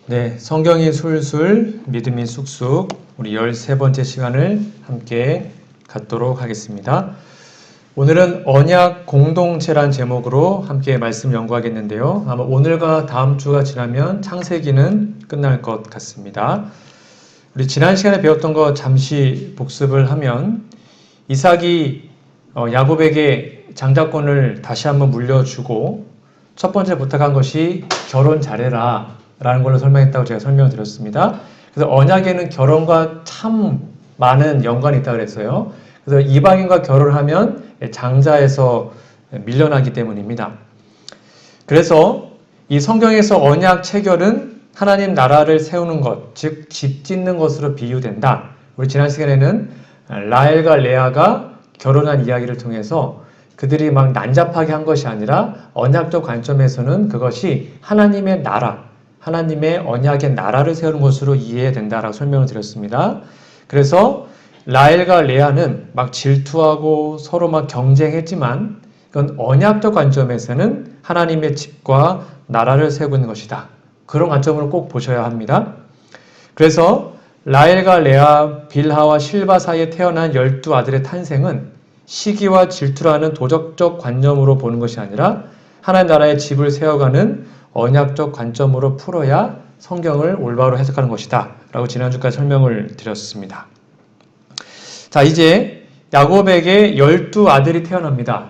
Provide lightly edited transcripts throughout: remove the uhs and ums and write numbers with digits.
네, 성경이 술술, 믿음이 쑥쑥, 우리 13번째 시간을 함께 갖도록 하겠습니다. 오늘은 언약 공동체란 제목으로 함께 말씀 연구하겠는데요. 아마 오늘과 다음 주가 지나면 창세기는 끝날 것 같습니다. 우리 지난 시간에 배웠던 거 잠시 복습을 하면 이삭이 야곱에게 장자권을 다시 한번 물려주고 첫 번째 부탁한 것이 결혼 잘해라 라는 걸로 설명했다고 제가 설명을 드렸습니다. 그래서 언약에는 결혼과 참 많은 연관이 있다고 그랬어요. 그래서 이방인과 결혼하면 장자에서 밀려나기 때문입니다. 그래서 이 성경에서 언약 체결은 하나님 나라를 세우는 것, 즉 집 짓는 것으로 비유된다. 우리 지난 시간에는 라헬과 레아가 결혼한 이야기를 통해서 그들이 막 난잡하게 한 것이 아니라 언약적 관점에서는 그것이 하나님의 나라, 하나님의 언약의 나라를 세우는 것으로 이해해야 된다라고 설명을 드렸습니다. 그래서 라헬과 레아는 막 질투하고 서로 막 경쟁했지만 그건 언약적 관점에서는 하나님의 집과 나라를 세우고 있는 것이다. 그런 관점으로 꼭 보셔야 합니다. 그래서 라헬과 레아, 빌하와 실바 사이에 태어난 12아들의 탄생은 시기와 질투라는 도덕적 관념으로 보는 것이 아니라 하나님 나라의 집을 세워가는 언약적 관점으로 풀어야 성경을 올바로 해석하는 것이다 라고 지난주까지 설명을 드렸습니다. 자, 이제 야곱에게 12아들이 태어납니다.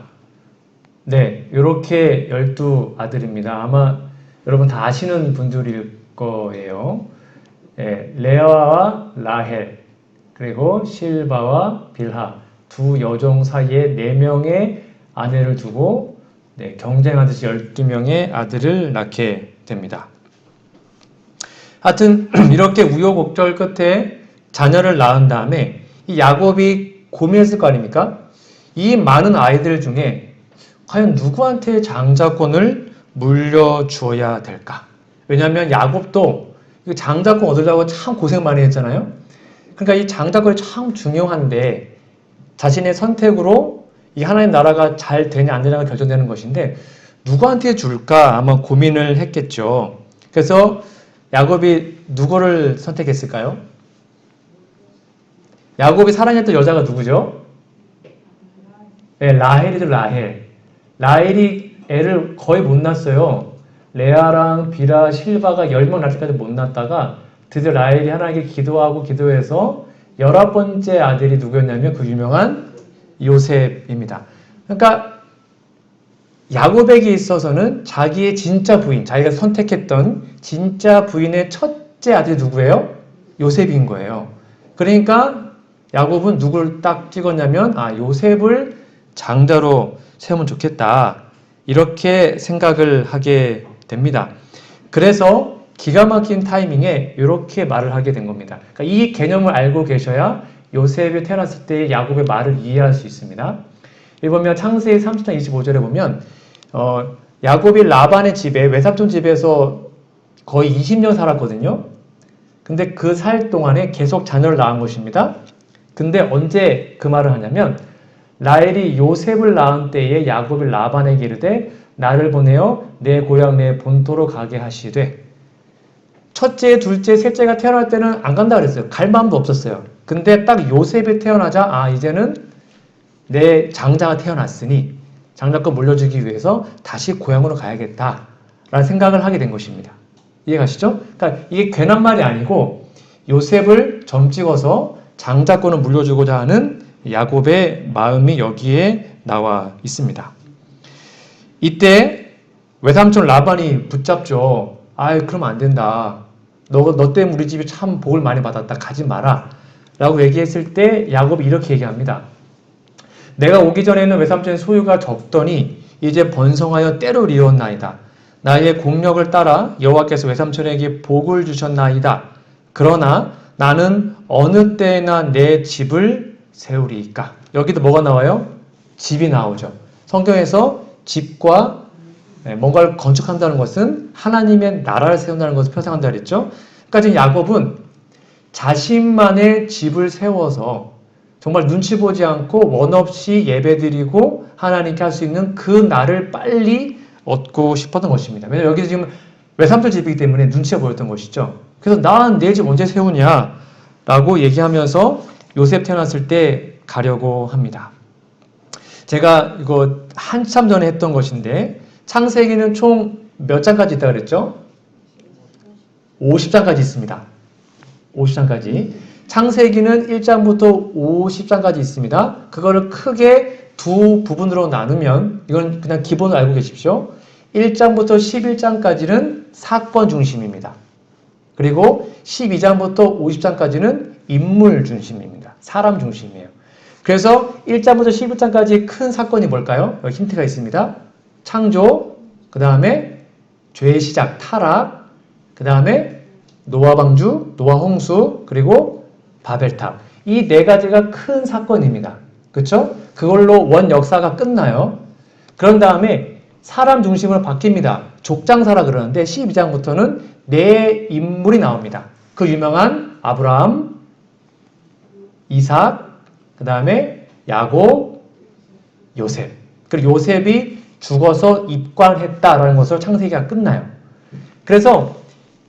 네, 이렇게 12아들입니다. 아마 여러분 다 아시는 분들일 거예요. 네, 레아와 라헬, 그리고 실바와 빌하, 두 여종 사이에 4명의 아내를 두고 경쟁하듯이 12명의 아들을 낳게 됩니다. 하여튼 이렇게 우여곡절 끝에 자녀를 낳은 다음에 이 야곱이 고민했을 거 아닙니까? 이 많은 아이들 중에 과연 누구한테 장자권을 물려주어야 될까? 왜냐하면 야곱도 장자권 얻으려고 참 고생 많이 했잖아요. 그러니까 이 장자권이 참 중요한데 자신의 선택으로 이 하나님 나라가 잘 되냐 안 되냐가 결정되는 것인데 누구한테 줄까 아마 고민을 했겠죠. 그래서 야곱이 누구를 선택했을까요? 야곱이 사랑했던 여자가 누구죠? 네, 라헬이죠. 라헬이 애를 거의 못 낳았어요. 레아랑 비라, 실바가 10명 낳을 때까지 못 낳다가 드디어 라헬이 하나님께 기도하고 기도해서 19번째 아들이 누구였냐면 그 유명한 요셉입니다. 그러니까 야곱에게 있어서는 자기의 진짜 부인, 자기가 선택했던 진짜 부인의 첫째 아들이 누구예요? 요셉인 거예요. 그러니까 야곱은 누구를 딱 찍었냐면 요셉을 장자로 세우면 좋겠다. 이렇게 생각을 하게 됩니다. 그래서 기가 막힌 타이밍에 이렇게 말을 하게 된 겁니다. 그러니까 이 개념을 알고 계셔야 요셉이 태어났을 때 야곱의 말을 이해할 수 있습니다. 여기 보면 창세기 30장 25절에 보면 야곱이 라반의 집에 외삼촌 집에서 거의 20년 살았거든요. 근데 그 살 동안에 계속 자녀를 낳은 것입니다. 근데 언제 그 말을 하냐면 라헬이 요셉을 낳은 때에 야곱이 라반에게 이르되 나를 보내어 내 고향 내 본토로 가게 하시되 첫째, 둘째, 셋째가 태어날 때는 안 간다 그랬어요. 갈 마음도 없었어요. 근데 딱 요셉이 태어나자 이제는 내 장자가 태어났으니 장자권 물려주기 위해서 다시 고향으로 가야겠다 라는 생각을 하게 된 것입니다. 이해가시죠? 그러니까 이게 괜한 말이 아니고 요셉을 점 찍어서 장자권을 물려주고자 하는 야곱의 마음이 여기에 나와 있습니다. 이때 외삼촌 라반이 붙잡죠. 그러면 안 된다. 너 때문에 우리 집이 참 복을 많이 받았다. 가지 마라. 라고 얘기했을 때 야곱이 이렇게 얘기합니다. 내가 오기 전에는 외삼촌의 소유가 적더니 이제 번성하여 때로 이루었나이다. 나의 공력을 따라 여호와께서 외삼촌에게 복을 주셨나이다. 그러나 나는 어느 때나 내 집을 세우리이까. 여기도 뭐가 나와요? 집이 나오죠. 성경에서 집과 뭔가를 건축한다는 것은 하나님의 나라를 세운다는 것을 표상한다 그랬죠. 그러니까 지금 야곱은 자신만의 집을 세워서 정말 눈치 보지 않고 원 없이 예배드리고 하나님께 할 수 있는 그 날을 빨리 얻고 싶었던 것입니다. 왜냐하면 여기서 지금 외삼촌 집이기 때문에 눈치가 보였던 것이죠. 그래서 난 내 집 언제 세우냐 라고 얘기하면서 요셉 태어났을 때 가려고 합니다. 제가 이거 한참 전에 했던 것인데 창세기는 총 몇 장까지 있다고 그랬죠? 50장까지 있습니다. 50장까지. 창세기는 1장부터 50장까지 있습니다. 그거를 크게 두 부분으로 나누면 이건 그냥 기본을 알고 계십시오. 1장부터 11장까지는 사건 중심입니다. 그리고 12장부터 50장까지는 인물 중심입니다. 사람 중심이에요. 그래서 1장부터 11장까지 큰 사건이 뭘까요? 여기 힌트가 있습니다. 창조, 그 다음에 죄의 시작, 타락, 그 다음에 노아 방주, 노아 홍수, 그리고 바벨탑. 이 네 가지가 큰 사건입니다. 그렇죠? 그걸로 원 역사가 끝나요. 그런 다음에 사람 중심으로 바뀝니다. 족장사라 그러는데 12장부터는 네 인물이 나옵니다. 그 유명한 아브라함, 이삭, 그 다음에 야곱, 요셉. 그리고 요셉이 죽어서 입관했다라는 것으로 창세기가 끝나요. 그래서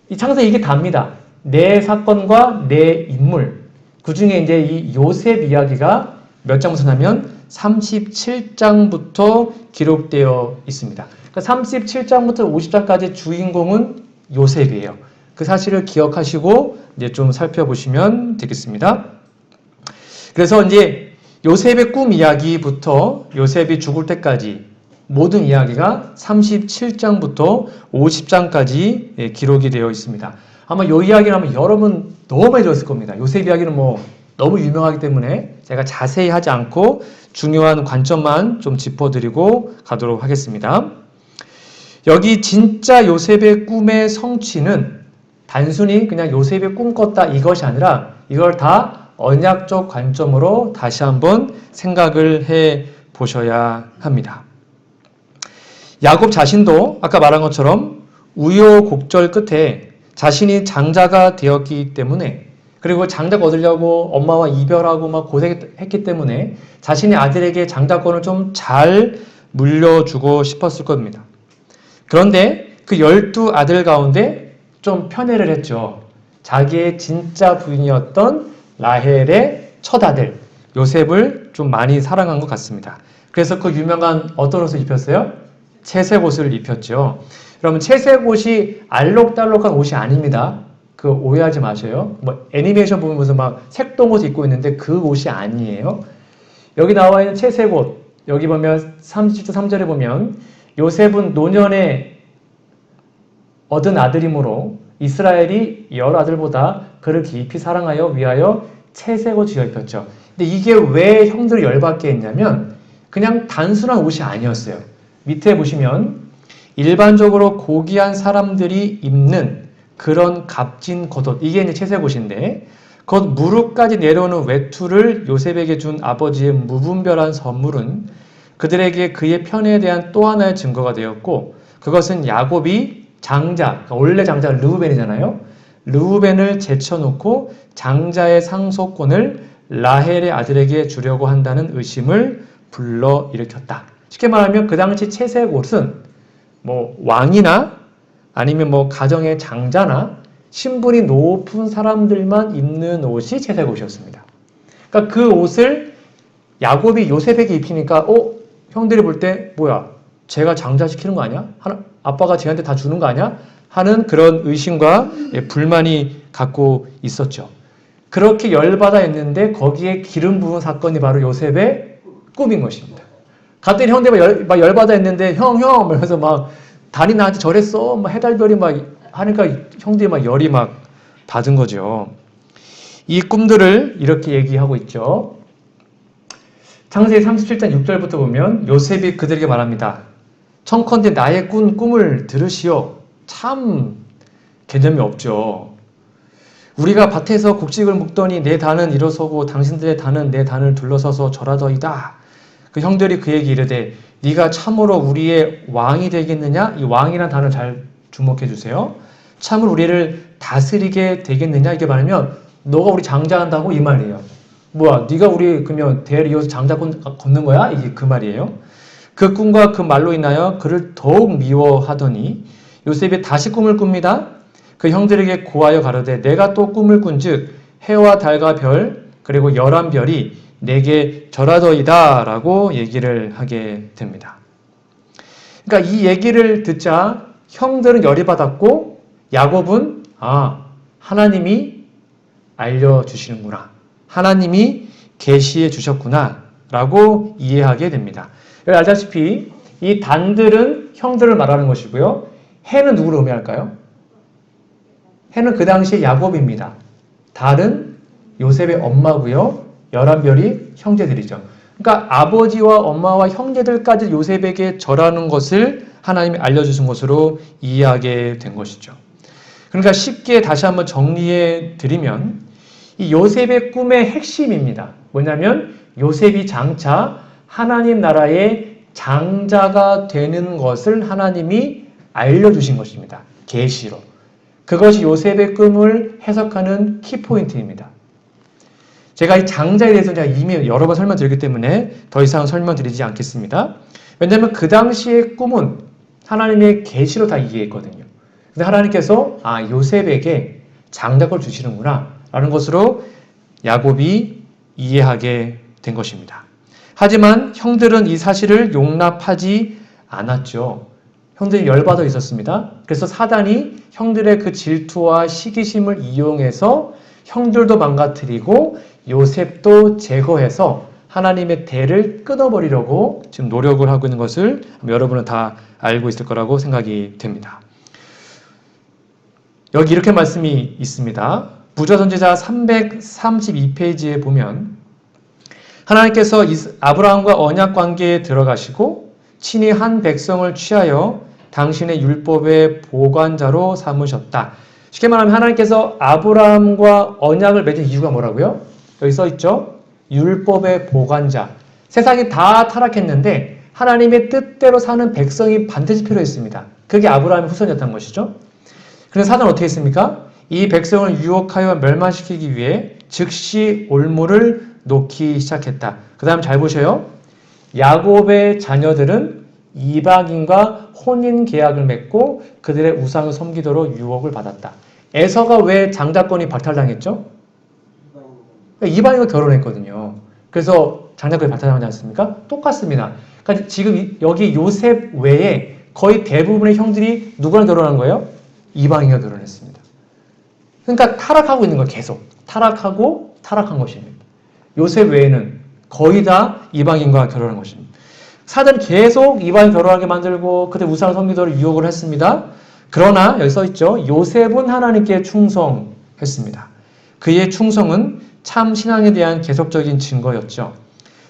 이 창세기 이게 답니다. 네 사건과 네 인물. 그 중에 이제 이 요셉 이야기가 몇 장부터 나면 37장부터 기록되어 있습니다. 그러니까 37장부터 50장까지 주인공은 요셉이에요. 그 사실을 기억하시고 이제 좀 살펴보시면 되겠습니다. 그래서 이제 요셉의 꿈 이야기부터 요셉이 죽을 때까지 모든 이야기가 37장부터 50장까지 기록이 되어 있습니다. 아마 이 이야기를 하면 여러분 너무 많이 들었을 겁니다. 요셉 이야기는 뭐 너무 유명하기 때문에 제가 자세히 하지 않고 중요한 관점만 좀 짚어드리고 가도록 하겠습니다. 여기 진짜 요셉의 꿈의 성취는 단순히 그냥 요셉의 꿈 꿨다 이것이 아니라 이걸 다 언약적 관점으로 다시 한번 생각을 해 보셔야 합니다. 야곱 자신도 아까 말한 것처럼 우여곡절 끝에 자신이 장자가 되었기 때문에 그리고 장자가 얻으려고 엄마와 이별하고 막 고생했기 때문에 자신의 아들에게 장자권을 좀 잘 물려주고 싶었을 겁니다. 그런데 그 12아들 가운데 좀 편애를 했죠. 자기의 진짜 부인이었던 라헬의 첫 아들 요셉을 좀 많이 사랑한 것 같습니다. 그래서 그 유명한 어떤 옷을 입혔어요? 채색 옷을 입혔죠. 여러분 채색 옷이 알록달록한 옷이 아닙니다. 그 오해하지 마세요. 뭐 애니메이션 보면서 막 색동옷 입고 있는데 그 옷이 아니에요. 여기 나와 있는 채색 옷 여기 보면 37절 3절에 보면 요셉은 노년에 얻은 아들이므로 이스라엘이 여러 아들보다 그를 깊이 사랑하여 위하여 채색 옷을 입혔죠. 근데 이게 왜 형들을 열받게 했냐면 그냥 단순한 옷이 아니었어요. 밑에 보시면 일반적으로 고귀한 사람들이 입는 그런 값진 겉옷 이게 이제 채색 옷인데 곧 무릎까지 내려오는 외투를 요셉에게 준 아버지의 무분별한 선물은 그들에게 그의 편애에 대한 또 하나의 증거가 되었고 그것은 야곱이 장자, 그러니까 원래 장자가 르우벤이잖아요. 르우벤을 제쳐놓고 장자의 상속권을 라헬의 아들에게 주려고 한다는 의심을 불러일으켰다. 쉽게 말하면 그 당시 채색 옷은 뭐 왕이나 아니면 뭐 가정의 장자나 신분이 높은 사람들만 입는 옷이 채색 옷이었습니다. 그러니까 그 옷을 야곱이 요셉에게 입히니까 형들이 볼 때 뭐야 제가 장자 시키는 거 아니야? 아빠가 쟤한테 다 주는 거 아니야? 하는 그런 의심과 불만이 갖고 있었죠. 그렇게 열받아 했는데 거기에 기름 부은 사건이 바로 요셉의 꿈인 것입니다. 갔더니 형들이 막 열받아 했는데 형 하면서 막 단이 나한테 저랬어 막 해달별이 막 하니까 형들이 막 열이 막 받은 거죠. 이 꿈들을 이렇게 얘기하고 있죠. 창세기 37장 6절부터 보면 요셉이 그들에게 말합니다. 청컨대 나의 꿈을 들으시오. 참 개념이 없죠. 우리가 밭에서 곡식을 묵더니 내 단은 일어서고 당신들의 단은 내 단을 둘러서서 절하더이다. 그 형들이 그에게 이르되 네가 참으로 우리의 왕이 되겠느냐? 이 왕이란 단어를 잘 주목해 주세요. 참으로 우리를 다스리게 되겠느냐? 이게 말하면 너가 우리 장자한다고 이 말이에요. 뭐야 네가 우리 그러면 대를 이어서 장자권 걷는 거야? 이게 그 말이에요. 그 꿈과 그 말로 인하여 그를 더욱 미워하더니 요셉이 다시 꿈을 꿉니다. 그 형들에게 고하여 가로되 내가 또 꿈을 꾼즉 해와 달과 별 그리고 11별이 내게 절하더이다 라고 얘기를 하게 됩니다. 그러니까 이 얘기를 듣자 형들은 열이 받았고 야곱은 하나님이 알려주시는구나. 하나님이 계시해 주셨구나 라고 이해하게 됩니다. 여기 알다시피 이 단들은 형들을 말하는 것이고요. 해는 누구를 의미할까요? 해는 그 당시에 야곱입니다. 달은 요셉의 엄마고요. 11별이 형제들이죠. 그러니까 아버지와 엄마와 형제들까지 요셉에게 절하는 것을 하나님이 알려주신 것으로 이해하게 된 것이죠. 그러니까 쉽게 다시 한번 정리해 드리면 이 요셉의 꿈의 핵심입니다. 뭐냐면 요셉이 장차 하나님 나라의 장자가 되는 것을 하나님이 알려주신 것입니다. 계시로. 그것이 요셉의 꿈을 해석하는 키포인트입니다. 제가 이 장자에 대해서 제가 이미 여러 번 설명드렸기 때문에 더 이상 설명드리지 않겠습니다. 왜냐하면 그 당시의 꿈은 하나님의 계시로 다 이해했거든요. 근데 하나님께서 요셉에게 장자권을 주시는구나 라는 것으로 야곱이 이해하게 된 것입니다. 하지만 형들은 이 사실을 용납하지 않았죠. 형들이 열받아 있었습니다. 그래서 사단이 형들의 그 질투와 시기심을 이용해서 형들도 망가뜨리고 요셉도 제거해서 하나님의 대를 끊어버리려고 지금 노력을 하고 있는 것을 여러분은 다 알고 있을 거라고 생각이 됩니다. 여기 이렇게 말씀이 있습니다. 부조선지자 332페이지에 보면 하나님께서 아브라함과 언약 관계에 들어가시고 친히 한 백성을 취하여 당신의 율법의 보관자로 삼으셨다. 쉽게 말하면 하나님께서 아브라함과 언약을 맺은 이유가 뭐라고요? 여기 써있죠? 율법의 보관자. 세상이 다 타락했는데 하나님의 뜻대로 사는 백성이 반드시 필요했습니다. 그게 아브라함의 후손이었다는 것이죠. 그래서 사단은 어떻게 했습니까? 이 백성을 유혹하여 멸망시키기 위해 즉시 올무를 놓기 시작했다. 그 다음 잘 보셔요. 야곱의 자녀들은 이방인과 혼인 계약을 맺고 그들의 우상을 섬기도록 유혹을 받았다. 에서가 왜 장자권이 박탈당했죠? 이방인과 결혼했거든요. 그래서 장자권이 박탈당하지 않습니까? 똑같습니다. 그러니까 지금 여기 요셉 외에 거의 대부분의 형들이 누구랑 결혼한 거예요? 이방인과 결혼했습니다. 그러니까 타락하고 있는 거예요. 계속. 타락하고 타락한 것입니다. 요셉 외에는 거의 다 이방인과 결혼한 것입니다. 사단이 계속 이방인 결혼하게 만들고 그때 우상을 섬기도록 유혹을 했습니다. 그러나 여기 써있죠. 요셉은 하나님께 충성했습니다. 그의 충성은 참 신앙에 대한 계속적인 증거였죠.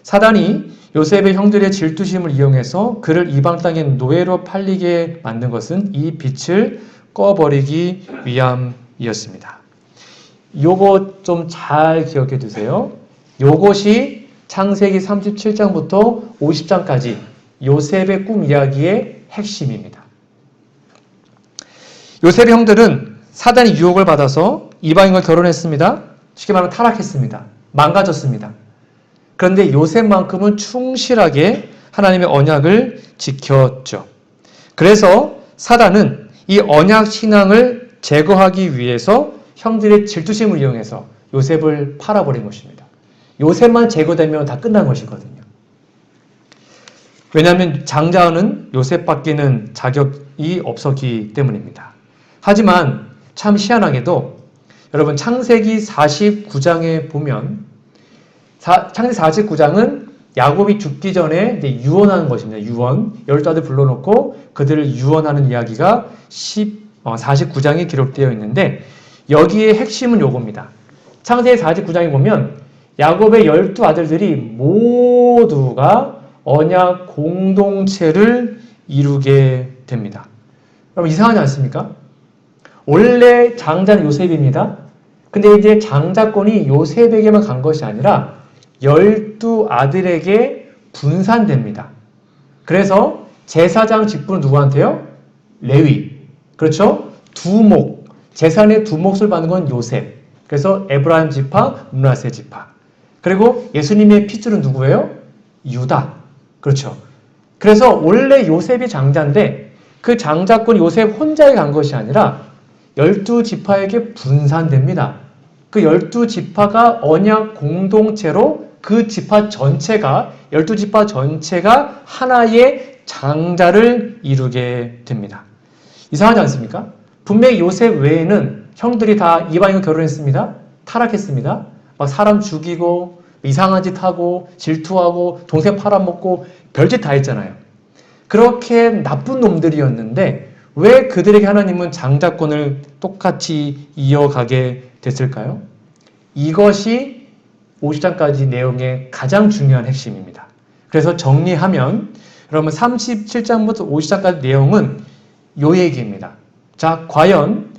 사단이 요셉의 형들의 질투심을 이용해서 그를 이방 땅의 노예로 팔리게 만든 것은 이 빛을 꺼버리기 위함이었습니다. 요거 좀 잘 기억해 두세요. 요것이 창세기 37장부터 50장까지 요셉의 꿈 이야기의 핵심입니다. 요셉의 형들은 사단의 유혹을 받아서 이방인과 결혼했습니다. 쉽게 말하면 타락했습니다. 망가졌습니다. 그런데 요셉만큼은 충실하게 하나님의 언약을 지켰죠. 그래서 사단은 이 언약 신앙을 제거하기 위해서 형들의 질투심을 이용해서 요셉을 팔아버린 것입니다. 요셉만 제거되면 다 끝난 것이거든요. 왜냐하면 장자는 요셉밖에는 자격이 없었기 때문입니다. 하지만 참 희한하게도 여러분 창세기 49장에 보면 창세기 49장은 야곱이 죽기 전에 이제 유언하는 것입니다. 유언. 12아들 불러놓고 그들을 유언하는 이야기가 49장에 기록되어 있는데 여기에 핵심은 요겁니다. 창세기 49장에 보면 야곱의 12아들들이 모두가 언약 공동체를 이루게 됩니다. 여러분 이상하지 않습니까? 원래 장자는 요셉입니다. 근데 이제 장자권이 요셉에게만 간 것이 아니라 12아들에게 분산됩니다. 그래서 제사장 직분은 누구한테요? 레위. 그렇죠? 두목. 재산의 두 몫을 받는 건 요셉. 그래서 에브라임 지파, 므낫세 지파. 그리고 예수님의 핏줄은 누구예요? 유다. 그렇죠. 그래서 원래 요셉이 장자인데 그 장자권이 요셉 혼자에 간 것이 아니라 12지파에게 분산됩니다. 그 12지파가 언약 공동체로 그 지파 전체가 12지파 전체가 하나의 장자를 이루게 됩니다. 이상하지 않습니까? 분명히 요셉 외에는 형들이 다 이방인과 결혼했습니다. 타락했습니다. 막 사람 죽이고 이상한 짓 하고 질투하고 동생 팔아먹고 별짓 다 했잖아요. 그렇게 나쁜 놈들이었는데 왜 그들에게 하나님은 장자권을 똑같이 이어가게 됐을까요? 이것이 50장까지 내용의 가장 중요한 핵심입니다. 그래서 정리하면 여러분 37장부터 50장까지 내용은 요 얘기입니다. 자, 과연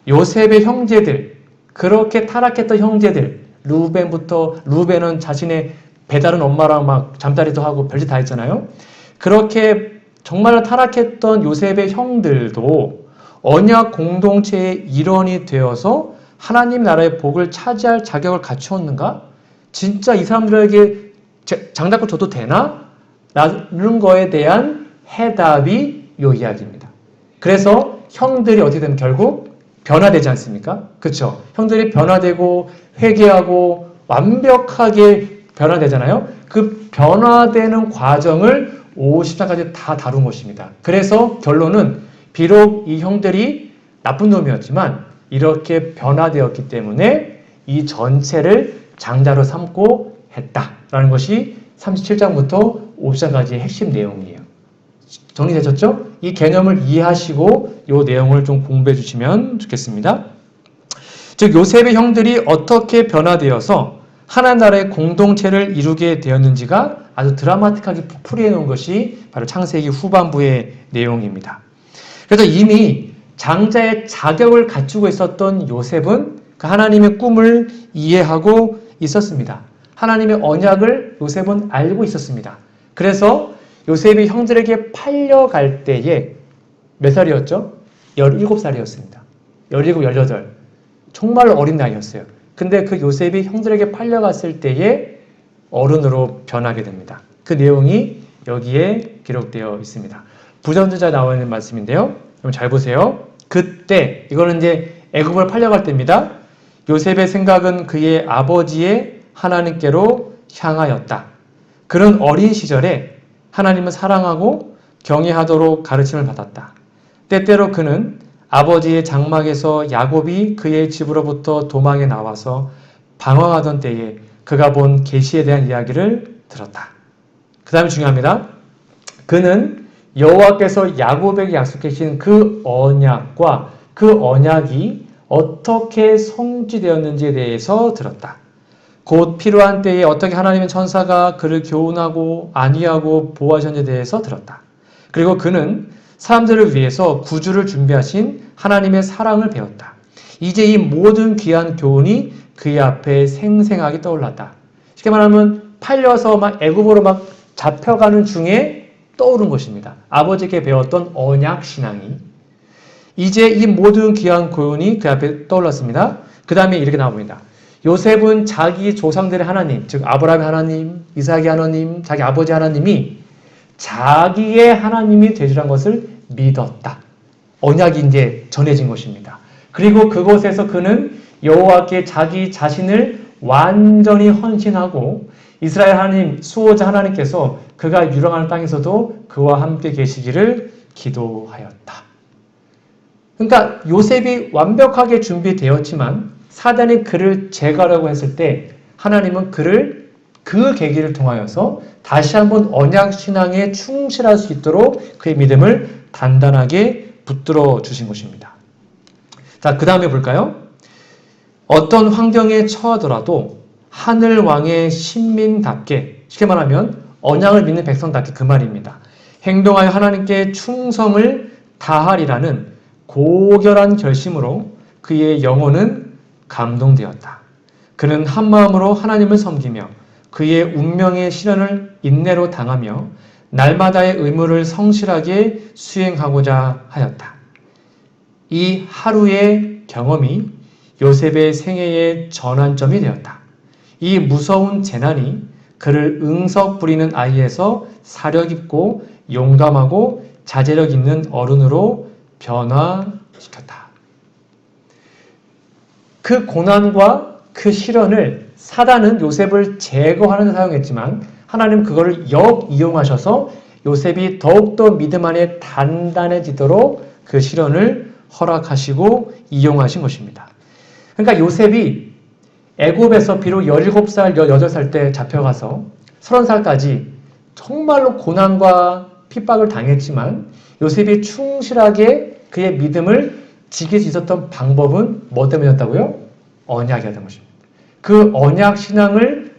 요셉의 형제들, 그렇게 타락했던 형제들, 루벤은 자신의 배다른 엄마랑 막 잠자리도 하고 별짓 다 했잖아요. 그렇게 정말 타락했던 요셉의 형들도 언약 공동체의 일원이 되어서 하나님 나라의 복을 차지할 자격을 갖추었는가? 진짜 이 사람들에게 장자권 줘도 되나? 라는 거에 대한 해답이 요 이야기입니다. 그래서 형들이 어떻게 되면 결국 변화되지 않습니까? 그렇죠? 형들이 변화되고 회개하고 완벽하게 변화되잖아요. 그 변화되는 과정을 50장까지 다 다룬 것입니다. 그래서 결론은 비록 이 형들이 나쁜 놈이었지만 이렇게 변화되었기 때문에 이 전체를 장자로 삼고 했다라는 것이 37장부터 50장까지의 핵심 내용이에요. 정리되셨죠? 이 개념을 이해하시고 이 내용을 좀 공부해 주시면 좋겠습니다. 즉 요셉의 형들이 어떻게 변화되어서 하나님 나라의 공동체를 이루게 되었는지가 아주 드라마틱하게 풀이해 놓은 것이 바로 창세기 후반부의 내용입니다. 그래서 이미 장자의 자격을 갖추고 있었던 요셉은 그 하나님의 꿈을 이해하고 있었습니다. 하나님의 언약을 요셉은 알고 있었습니다. 그래서 요셉이 형들에게 팔려갈 때에 몇 살이었죠? 17살이었습니다. 17, 18. 정말 어린 나이였어요. 근데 그 요셉이 형들에게 팔려갔을 때에 어른으로 변하게 됩니다. 그 내용이 여기에 기록되어 있습니다. 부전자에 나와 있는 말씀인데요. 여러분 잘 보세요. 그때, 이거는 이제 애굽을 팔려갈 때입니다. 요셉의 생각은 그의 아버지의 하나님께로 향하였다. 그런 어린 시절에 하나님을 사랑하고 경외하도록 가르침을 받았다. 때때로 그는 아버지의 장막에서 야곱이 그의 집으로부터 도망해 나와서 방황하던 때에 그가 본 계시에 대한 이야기를 들었다. 그 다음에 중요합니다. 그는 여호와께서 야곱에게 약속해 주신 그 언약과 그 언약이 어떻게 성취되었는지에 대해서 들었다. 곧 필요한 때에 어떻게 하나님의 천사가 그를 교훈하고 안위하고 보호하셨는지에 대해서 들었다. 그리고 그는 사람들을 위해서 구주를 준비하신 하나님의 사랑을 배웠다. 이제 이 모든 귀한 교훈이 그의 앞에 생생하게 떠올랐다. 쉽게 말하면 팔려서 막 애굽으로 막 잡혀가는 중에 떠오른 것입니다. 아버지께 배웠던 언약 신앙이. 이제 이 모든 귀한 교훈이 그 앞에 떠올랐습니다. 그 다음에 이렇게 나옵니다. 요셉은 자기 조상들의 하나님, 즉 아브라함의 하나님, 이삭의 하나님, 자기 아버지 하나님이 자기의 하나님이 되시라는 것을 믿었다. 언약이 이제 전해진 것입니다. 그리고 그곳에서 그는 여호와께 자기 자신을 완전히 헌신하고 이스라엘 하나님, 수호자 하나님께서 그가 유랑하는 땅에서도 그와 함께 계시기를 기도하였다. 그러니까 요셉이 완벽하게 준비되었지만 사단이 그를 제거하려고 했을 때 하나님은 그를 그 계기를 통하여서 다시 한번 언약 신앙에 충실할 수 있도록 그의 믿음을 단단하게 붙들어 주신 것입니다. 자, 그 다음에 볼까요? 어떤 환경에 처하더라도 하늘 왕의 신민답게, 쉽게 말하면 언약을 믿는 백성답게 그 말입니다. 행동하여 하나님께 충성을 다하리라는 고결한 결심으로 그의 영혼은 감동되었다. 그는 한마음으로 하나님을 섬기며 그의 운명의 시련을 인내로 당하며 날마다의 의무를 성실하게 수행하고자 하였다. 이 하루의 경험이 요셉의 생애의 전환점이 되었다. 이 무서운 재난이 그를 응석 부리는 아이에서 사려 깊고 용감하고 자제력 있는 어른으로 변화시켰다. 그 고난과 그 시련을 사단은 요셉을 제거하는 데 사용했지만 하나님은 그거를 역이용하셔서 요셉이 더욱더 믿음 안에 단단해지도록 그 시련을 허락하시고 이용하신 것입니다. 그러니까 요셉이 애굽에서 비록 17살, 18살 때 잡혀가서 30살까지 정말로 고난과 핍박을 당했지만 요셉이 충실하게 그의 믿음을 지킬 수 있었던 방법은 뭐 때문이었다고요? 언약이었던 것입니다. 그 언약 신앙을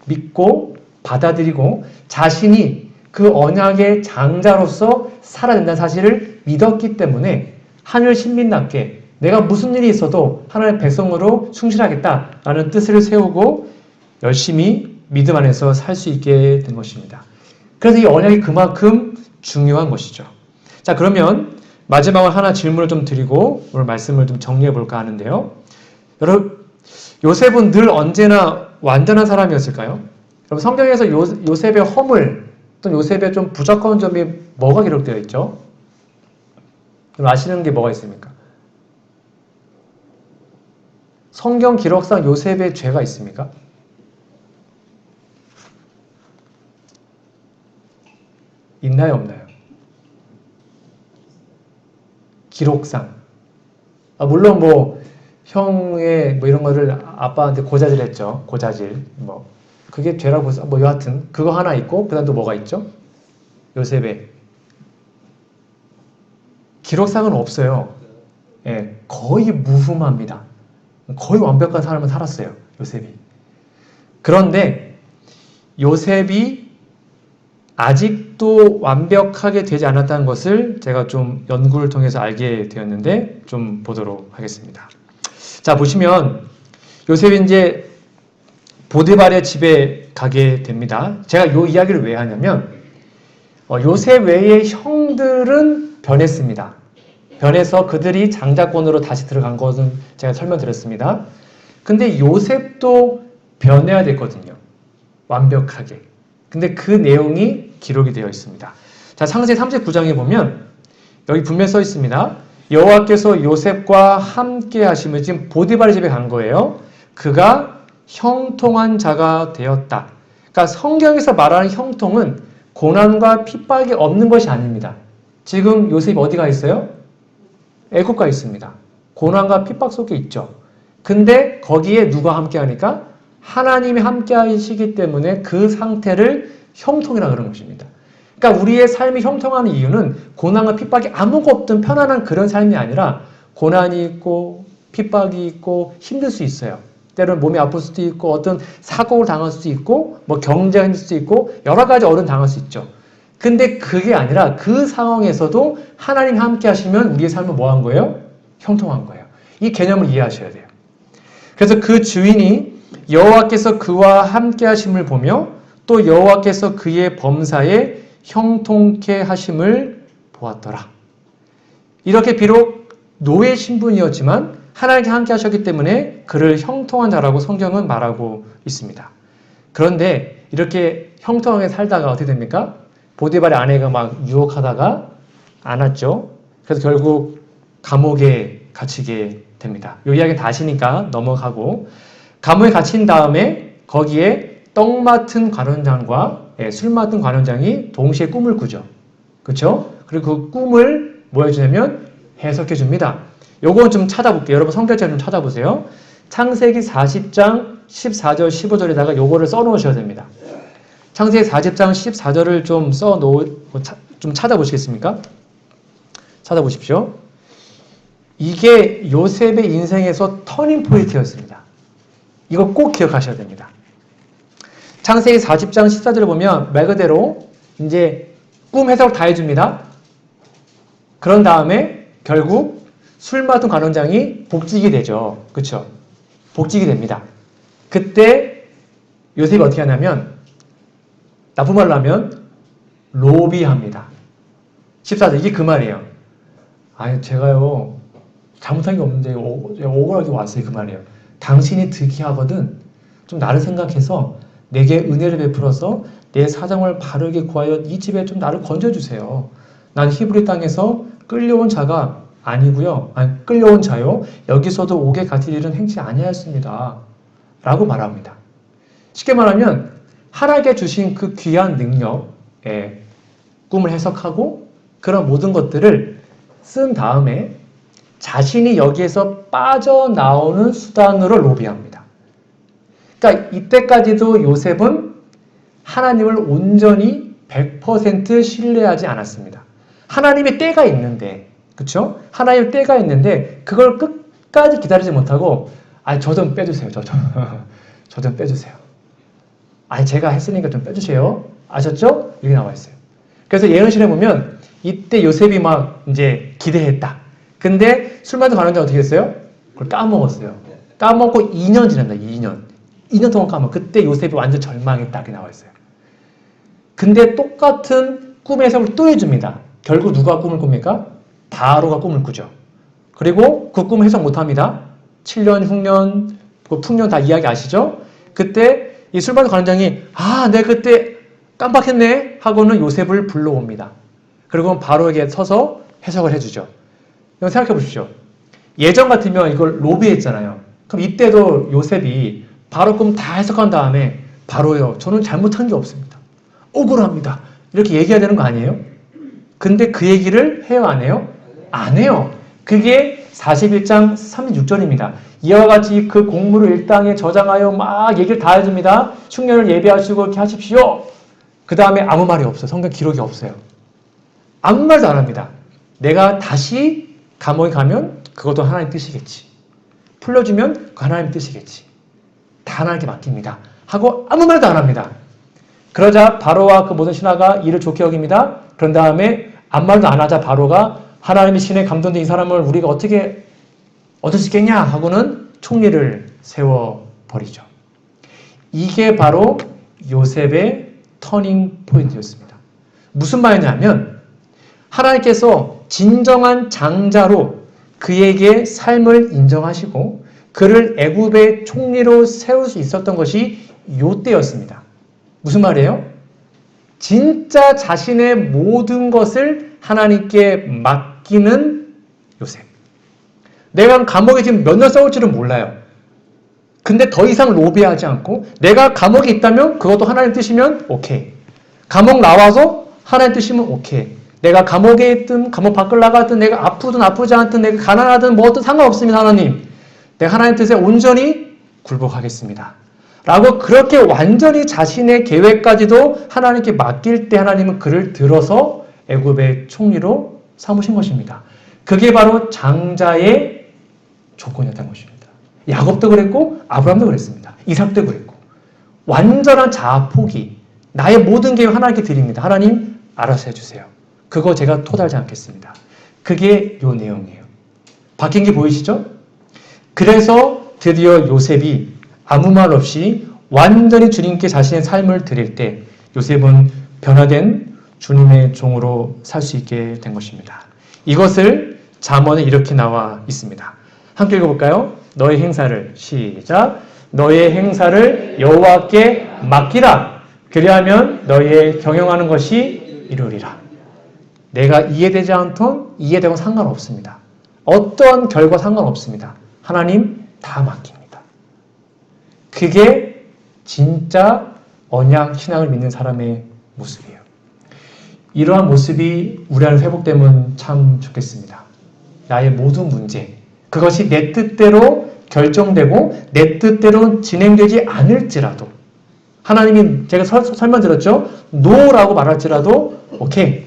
믿고 받아들이고 자신이 그 언약의 장자로서 살아야 된다는 사실을 믿었기 때문에 하늘 신민답게 내가 무슨 일이 있어도 하나님의 백성으로 충실하겠다라는 뜻을 세우고 열심히 믿음 안에서 살 수 있게 된 것입니다. 그래서 이 언약이 그만큼 중요한 것이죠. 자, 그러면 마지막으로 하나 질문을 좀 드리고 오늘 말씀을 좀 정리해 볼까 하는데요. 여러분, 요셉은 늘 언제나 완전한 사람이었을까요? 그럼 성경에서 요셉의 허물 또는 요셉의 좀 부족한 점이 뭐가 기록되어 있죠? 그럼 아시는 게 뭐가 있습니까? 성경 기록상 요셉의 죄가 있습니까? 있나요, 없나요? 기록상. 물론 형의 이런 거를 아빠한테 고자질 했죠. 고자질. 그게 죄라고 해서 여하튼 그거 하나 있고 그다음 또 뭐가 있죠? 요셉의 기록상은 없어요. 예, 거의 무흠합니다. 거의 완벽한 삶을 살았어요. 요셉이. 그런데 요셉이 아직도 완벽하게 되지 않았다는 것을 제가 좀 연구를 통해서 알게 되었는데 좀 보도록 하겠습니다. 자, 보시면 요셉이 이제 보디발의 집에 가게 됩니다. 제가 이 이야기를 왜 하냐면 요셉 외의 형들은 변했습니다. 변해서 그들이 장자권으로 다시 들어간 것은 제가 설명드렸습니다. 근데 요셉도 변해야 됐거든요. 완벽하게. 근데 그 내용이 기록이 되어 있습니다. 자, 창세기 39장에 보면 여기 분명히 써 있습니다. 여호와께서 요셉과 함께 하시며 지금 보디발의 집에 간 거예요. 그가 형통한 자가 되었다. 그러니까 성경에서 말하는 형통은 고난과 핍박이 없는 것이 아닙니다. 지금 요셉이 어디가 있어요? 애국가 있습니다. 고난과 핍박 속에 있죠. 근데 거기에 누가 함께 하니까? 하나님이 함께 하시기 때문에 그 상태를 형통이라 그런 것입니다. 그러니까 우리의 삶이 형통하는 이유는 고난과 핍박이 아무것도 없던 편안한 그런 삶이 아니라 고난이 있고 핍박이 있고 힘들 수 있어요. 때로는 몸이 아플 수도 있고 어떤 사고를 당할 수도 있고 경제가 힘들 수도 있고 여러 가지 어려움 당할 수 있죠. 근데 그게 아니라 그 상황에서도 하나님 함께 하시면 우리의 삶은 뭐 한 거예요? 형통한 거예요. 이 개념을 이해하셔야 돼요. 그래서 그 주인이 여호와께서 그와 함께 하심을 보며 또 여호와께서 그의 범사에 형통케 하심을 보았더라. 이렇게 비록 노예 신분이었지만 하나님께 함께 하셨기 때문에 그를 형통한 자라고 성경은 말하고 있습니다. 그런데 이렇게 형통하게 살다가 어떻게 됩니까? 보디발의 아내가 막 유혹하다가 안 왔죠. 그래서 결국 감옥에 갇히게 됩니다. 이 이야기는 다 아시니까 넘어가고 감옥에 갇힌 다음에 거기에 떡 맡은 관원장과 술 맡은 관원장이 동시에 꿈을 꾸죠. 그렇죠? 그리고 그 꿈을 뭐 해주냐면 해석해 줍니다. 요건 좀 찾아볼게요. 여러분 성경책 좀 찾아보세요. 창세기 40장 14절 15절에다가 요거를 써놓으셔야 됩니다. 창세기 40장 14절을 좀 찾아보시겠습니까? 찾아보십시오. 이게 요셉의 인생에서 터닝 포인트였습니다. 이거 꼭 기억하셔야 됩니다. 창세기 40장 14절을 보면 말 그대로 이제 꿈 해석을 다 해줍니다. 그런 다음에 결국 술 맡은 관원장이 복직이 되죠. 그렇죠? 복직이 됩니다. 그때 요셉이 어떻게 하냐면 나쁜 말로 하면 로비합니다. 14절 이게 그 말이에요. 아니 제가요 잘못한 게 없는데 억울하게 왔어요. 그 말이에요. 당신이 득이하거든 좀 나를 생각해서 내게 은혜를 베풀어서 내 사정을 바르게 구하여 이 집에 좀 나를 건져주세요. 난 히브리 땅에서 끌려온 자가 아니고요. 아니, 끌려온 자요. 여기서도 옥에 갇힐 일은 행치 아니하였습니다. 라고 말합니다. 쉽게 말하면 하나님께 주신 그 귀한 능력의 꿈을 해석하고 그런 모든 것들을 쓴 다음에 자신이 여기에서 빠져나오는 수단으로 로비합니다. 그러니까 이때까지도 요셉은 하나님을 온전히 100% 신뢰하지 않았습니다. 하나님의 때가 있는데, 그렇죠? 하나님의 때가 있는데 그걸 끝까지 기다리지 못하고 저 좀 빼주세요. 저 좀 빼주세요. 제가 했으니까 좀 빼주세요. 아셨죠? 여기 나와 있어요. 그래서 예언실에 보면 이때 요셉이 막 이제 기대했다. 근데 술 마시러 가는 자 어떻게 했어요? 그걸 까먹었어요. 까먹고 2년 지난다. 2년 동안 까먹어. 그때 요셉이 완전 절망했다. 이렇게 나와 있어요. 근데 똑같은 꿈의 해석을 또 해줍니다. 결국 누가 꿈을 꿉니까? 바로가 꿈을 꾸죠. 그리고 그 꿈을 해석 못합니다. 7년, 흉년, 풍년 다 이야기 아시죠? 그때 이 술마시러 가는 장이 내가 그때 깜빡했네 하고는 요셉을 불러옵니다. 그리고 바로에게 서서 해석을 해주죠. 이거 생각해 보십시오. 예전 같으면 이걸 로비했잖아요. 그럼 이때도 요셉이 바로 꿈 다 해석한 다음에 바로요. 저는 잘못한 게 없습니다. 억울합니다. 이렇게 얘기해야 되는 거 아니에요? 근데 그 얘기를 해요? 안 해요? 안 해요. 그게 41장 36절입니다. 이와 같이 그 공무를 일당에 저장하여 막 얘기를 다 해줍니다. 흉년을 예비하시고 이렇게 하십시오. 그 다음에 아무 말이 없어요. 성경 기록이 없어요. 아무 말도 안 합니다. 내가 다시 감옥에 가면 그것도 하나님 뜻이겠지. 풀려주면 그 하나님 뜻이겠지. 다 하나님께 맡깁니다. 하고 아무 말도 안 합니다. 그러자 바로와 그 모든 신하가 이를 좋게 여깁니다. 그런 다음에 아무 말도 안 하자 바로가 하나님의 신에 감동된 이 사람을 우리가 어떻게 얻을 수 있겠냐 하고는 총리를 세워버리죠. 이게 바로 요셉의 터닝 포인트였습니다. 무슨 말이냐면 하나님께서 진정한 장자로 그에게 삶을 인정하시고 그를 애굽의 총리로 세울 수 있었던 것이 요때였습니다. 무슨 말이에요? 진짜 자신의 모든 것을 하나님께 맡기는 요셉. 내가 감옥에 지금 몇 년 썩을지는 몰라요. 근데 더 이상 로비하지 않고 내가 감옥에 있다면 그것도 하나님 뜻이면 오케이. 감옥 나와서 하나님 뜻이면 오케이. 내가 감옥에 있든 감옥 밖을 나가든 내가 아프든 아프지 않든 내가 가난하든 뭐든 상관없습니다. 하나님. 내가 하나님 뜻에 온전히 굴복하겠습니다. 라고 그렇게 완전히 자신의 계획까지도 하나님께 맡길 때 하나님은 그를 들어서 애굽의 총리로 삼으신 것입니다. 그게 바로 장자의 조건이었던 것입니다. 야곱도 그랬고 아브라함도 그랬습니다. 이삭도 그랬고 완전한 자아 포기. 나의 모든 계획 하나님께 드립니다. 하나님 알아서 해주세요. 그거 제가 토달지 않겠습니다. 그게 요 내용이에요. 바뀐 게 보이시죠? 그래서 드디어 요셉이 아무 말 없이 완전히 주님께 자신의 삶을 드릴 때 요셉은 변화된 주님의 종으로 살 수 있게 된 것입니다. 이것을 잠언에 이렇게 나와 있습니다. 함께 읽어볼까요? 너의 행사를 시작. 너의 행사를 여호와께 맡기라. 그리하면 너의 경영하는 것이 이루리라. 내가 이해되지 않던 이해되고 상관없습니다. 어떠한 결과 상관없습니다. 하나님 다 맡깁니다. 그게 진짜 언약 신앙을 믿는 사람의 모습이에요. 이러한 모습이 우리 안에 회복되면 참 좋겠습니다. 나의 모든 문제, 그것이 내 뜻대로 결정되고 내 뜻대로 진행되지 않을지라도 하나님이 제가 설명드렸죠? 노라고 말할지라도 오케이.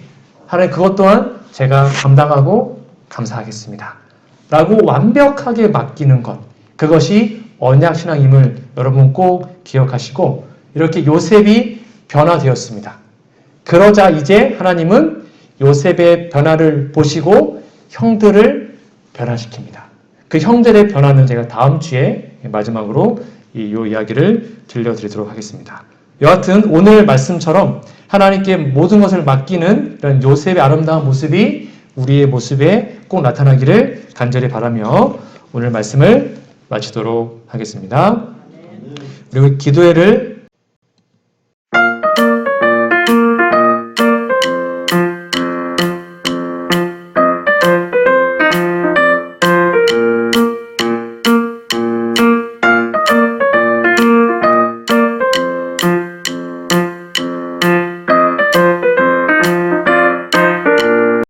하나님 그것 또한 제가 감당하고 감사하겠습니다. 라고 완벽하게 맡기는 것. 그것이 언약신앙임을 여러분 꼭 기억하시고 이렇게 요셉이 변화되었습니다. 그러자 이제 하나님은 요셉의 변화를 보시고 형들을 변화시킵니다. 그 형들의 변화는 제가 다음 주에 마지막으로 이 이야기를 들려드리도록 하겠습니다. 여하튼 오늘 말씀처럼 하나님께 모든 것을 맡기는 이런 요셉의 아름다운 모습이 우리의 모습에 꼭 나타나기를 간절히 바라며 오늘 말씀을 마치도록 하겠습니다. 그리고 기도회를